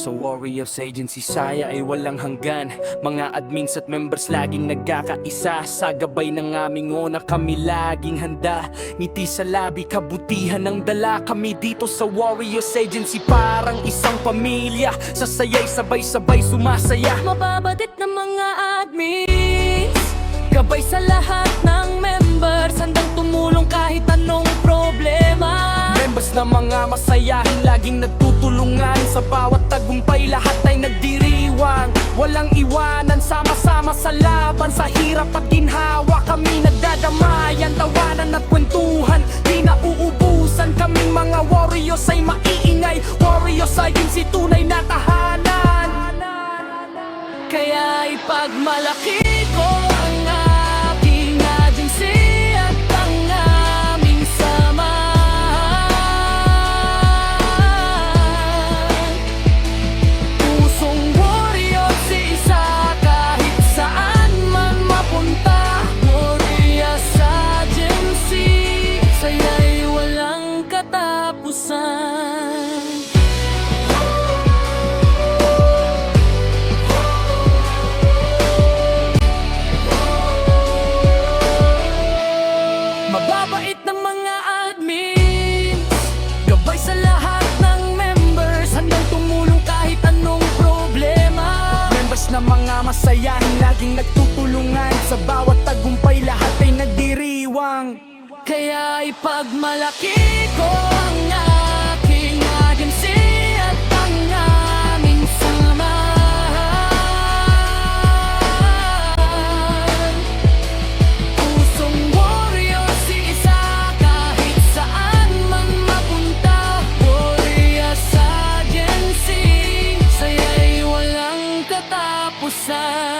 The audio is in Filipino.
Sa Warriors Agency saya ay walang hanggan. Mga admins at members laging nagkakaisa. Sa gabay ng aming ona kami laging handa. Ngiti sa labi, kabutihan ng dala. Kami dito sa Warriors Agency parang isang pamilya. Sa sayay sabay-sabay sumasaya. Mababatit ng mga admins, gabay sa lahat ng members, handang tumulong kahit anong problema. Members na mga masayahin, laging nagtutulungan. Sa bawat tagumpay, lahat ay nagdiriwang. Walang iwanan, sama-sama sa laban. Sa hirap at ginhawa, kami nagdadamayan. Tawanan at kwentuhan, di na uubusan. Kaming mga warriors ay maiingay. Warriors ay si tunay na tahanan. Kaya ipagmalaki ko ang aking agency at ang aming samahan. Pusong warriors isa kahit saan man mapunta. Warriors Agency, saya'y walang katapusan. Mababait ng mga admins, gabay sa lahat ng members, handang tumulong kahit anong problema. Members na mga masayahin, laging nagtutulungan. Sa bawat tagumpay, lahat ay nagdiriwang. Kaya ipagmalaki ko ang aking agency at ang aming samahan. Pusong warriors isa kahit saan man mapunta. Warriors Agency, saya'y walang katapusan.